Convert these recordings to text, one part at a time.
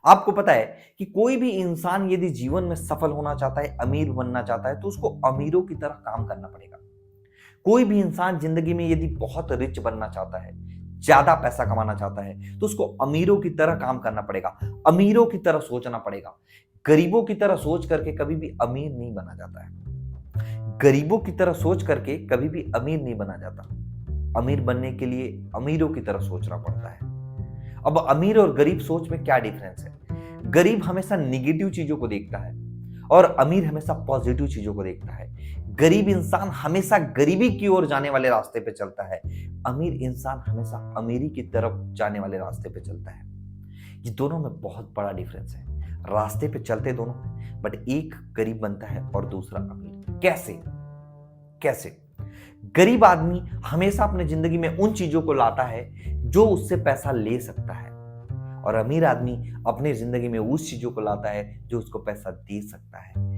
आपको पता है कि कोई भी इंसान यदि जीवन में सफल होना चाहता है, अमीर बनना चाहता है, तो उसको अमीरों की तरह काम करना पड़ेगा। कोई भी इंसान जिंदगी में यदि बहुत रिच बनना चाहता है, ज्यादा पैसा कमाना चाहता है, तो उसको अमीरों की तरह काम करना पड़ेगा, अमीरों की तरह सोचना पड़ेगा। गरीबों की तरह सोच करके कभी भी अमीर नहीं बना जाता है। गरीबों की तरह सोच करके कभी भी अमीर नहीं बना जाता। अमीर बनने के लिए अमीरों की तरह सोचना पड़ता है। अब अमीर और गरीब सोच में क्या डिफरेंस है? गरीब हमेशा निगेटिव चीजों को देखता है और अमीर हमेशा पॉजिटिव चीजों को देखता है। गरीब इंसान हमेशा गरीबी की ओर जाने वाले रास्ते पे चलता है, अमीर इंसान हमेशा अमीरी की तरफ जाने वाले रास्ते पे चलता है। ये दोनों में बहुत बड़ा डिफरेंस है। रास्ते पे चलते दोनों हैं, बट एक गरीब बनता है और दूसरा अमीर। कैसे? कैसे? गरीब आदमी हमेशा अपने जिंदगी में उन चीजों को लाता है जो उससे पैसा ले सकता है, और अमीर आदमी अपनी जिंदगी में उस चीजों को लाता है जो उसको पैसा दे सकता है।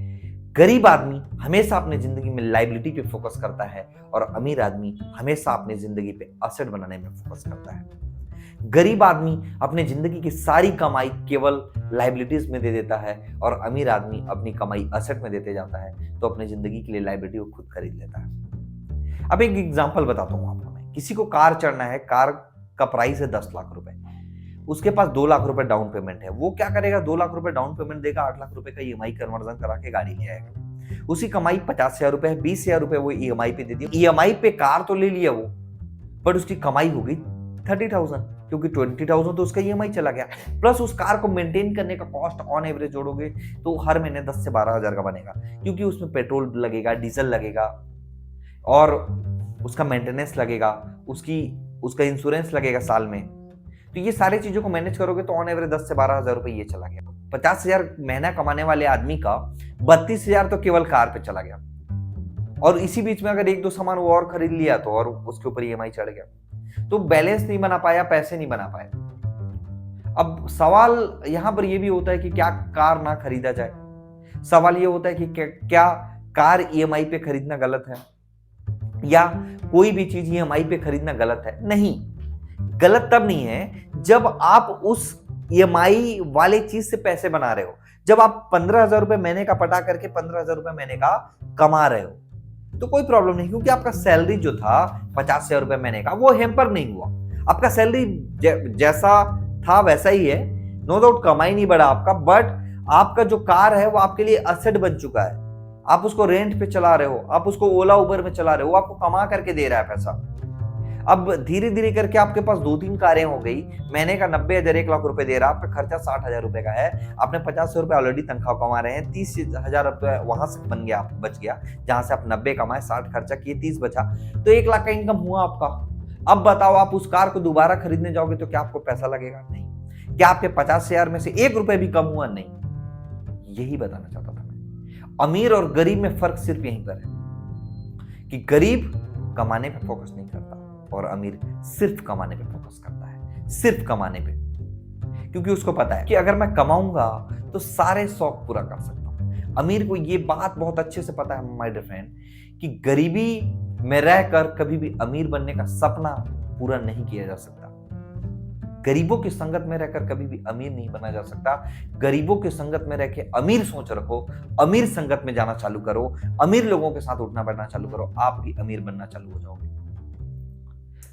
गरीब आदमी हमेशा अपनी जिंदगी में लायबिलिटी पे फोकस करता है और अमीर आदमी हमेशा अपनी जिंदगी पे असेट बनाने में फोकस करता है। गरीब आदमी अपने जिंदगी की सारी कमाई केवल लायबिलिटीज में दे देता है और अमीर आदमी अपनी कमाई असेट में देते जाता है, तो अपनी जिंदगी के लिए लायबिलिटी को खुद खरीद लेता है। अब एक एग्जांपल बताता हूं आपको मैं। किसी को कार चढ़ना है, कार का प्राइस है 10 लाख रुपए, उसके पास 2 लाख रुपए डाउन पेमेंट है। वो क्या करेगा? 2 लाख रुपए डाउन पेमेंट देगा, 8 लाख रुपए का ईएमआई कन्वर्जन करा के गाड़ी ले आएगा। उसकी कमाई 50,000 रुपए है, 20,000 रुपए वो ईएमआई पे दे दिया। ईएमआई पे कार तो ले लिया वो, बट उसकी कमाई हो गई 30,000, क्योंकि 20,000 तो उसका ईएमआई चला गया। प्लस उस कार को मेंटेन करने का कॉस्ट ऑन एवरेज जोड़ोगे तो हर महीने 10 से 12,000 का बनेगा, क्योंकि उसमें पेट्रोल लगेगा, डीजल लगेगा और उसका मेंटेनेंस लगेगा, उसका इंश्योरेंस लगेगा साल में। तो ये सारी चीजों को मैनेज करोगे तो ऑन एवरेज 10 से 12,000 रुपए ये चला गया। 50,000 महीना कमाने वाले आदमी का 32,000 तो केवल कार पे चला गया, और इसी बीच में अगर एक दो सामान वो और खरीद लिया तो और उसके ऊपर ईएमआई चढ़ गया, तो बैलेंस नहीं बना पाया, पैसे नहीं बना पाए। अब सवाल यहां पर यह भी होता है कि क्या कार ना खरीदा जाए? सवाल यह होता है कि क्या कार ईएमआई पे खरीदना गलत है, या कोई भी चीज ईएमआई पे खरीदना गलत है? नहीं, गलत तब नहीं है जब आप उस ईएमआई वाले चीज से पैसे बना रहे हो। जब आप 15,000 रुपए महीने का पटा करके 15,000 रुपए महीने का कमा रहे हो तो कोई प्रॉब्लम नहीं, क्योंकि आपका सैलरी जो था 50,000 रुपए महीने का वो हेम्पर नहीं हुआ। आपका सैलरी जैसा था वैसा ही है, नो डाउट कमाई नहीं बढ़ा आपका, बट आपका जो कार है वो आपके लिए असेट बन चुका है। आप उसको रेंट पे चला रहे हो, आप उसको ओला उबर में चला रहे हो, आपको कमा करके दे रहा है पैसा। अब धीरे धीरे करके आपके पास 2-3 कारें हो गई, महीने का 90,000 1 लाख रुपए दे रहा, आपका खर्चा 60,000 रुपए का है, आपने 50,000 रुपए ऑलरेडी तनख्वाह कमा रहे हैं, 30,000 रुपए वहां से बन गया, बच गया, जहां से आप 90 कमाए, 60 खर्चा किए, 30 बचा, तो 1 लाख का इनकम हुआ आपका। अब बताओ, आप उस कार को दोबारा खरीदने जाओगे तो क्या आपको पैसा लगेगा? नहीं। क्या आपके 50,000 में से 1 रुपए भी कम हुआ? नहीं। यही बताना चाहता था मैं। अमीर और गरीब में फर्क सिर्फ यहीं पर है कि गरीब कमाने पे फोकस नहीं करता और अमीर सिर्फ कमाने पे फोकस करता है, सिर्फ कमाने पे, क्योंकि उसको पता है कि अगर मैं कमाऊंगा तो सारे शौक पूरा कर सकता हूं। अमीर को ये बात बहुत अच्छे से पता है माय डियर फ्रेंड, कि गरीबी में रहकर कभी भी अमीर बनने का सपना पूरा नहीं किया जा सकता। गरीबों की संगत में रहकर कभी भी अमीर नहीं बना जा सकता। गरीबों की संगत में रह के अमीर सोच रखो, अमीर संगत में जाना चालू करो, अमीर लोगों के साथ उठना बैठना चालू करो, आप भी अमीर बनना चालू हो जाओगे।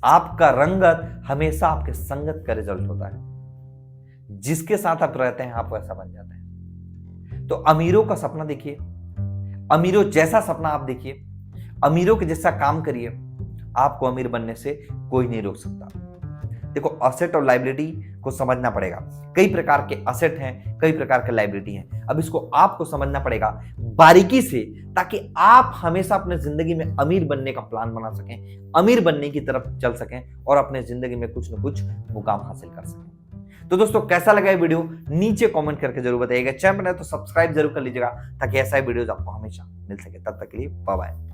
आपका रंगत हमेशा आपके संगत का रिजल्ट होता है। जिसके साथ आप रहते हैं आप वैसा बन जाते हैं। तो अमीरों का सपना देखिए, अमीरों जैसा सपना आप देखिए, अमीरों के जैसा काम करिए, आपको अमीर बनने से कोई नहीं रोक सकता। देखो, असेट और लायबिलिटी को समझना पड़ेगा। कई प्रकार के असेट हैं, कई प्रकार के लायबिलिटी हैं। अब इसको आपको समझना पड़ेगा बारीकी से, ताकि आप हमेशा अपने जिंदगी में अमीर बनने का प्लान बना सकें, अमीर बनने की तरफ चल सकें और अपने जिंदगी में कुछ न कुछ मुकाम हासिल कर सकें। तो दोस्तों, कैसा लगा ये वीडियो नीचे कमेंट करके जरूर बताइएगा। चैनल है तो सब्सक्राइब जरूर कर लीजिएगा ताकि ऐसा ही वीडियोस आपको हमेशा मिल सके। तब तक के लिए बाय बाय।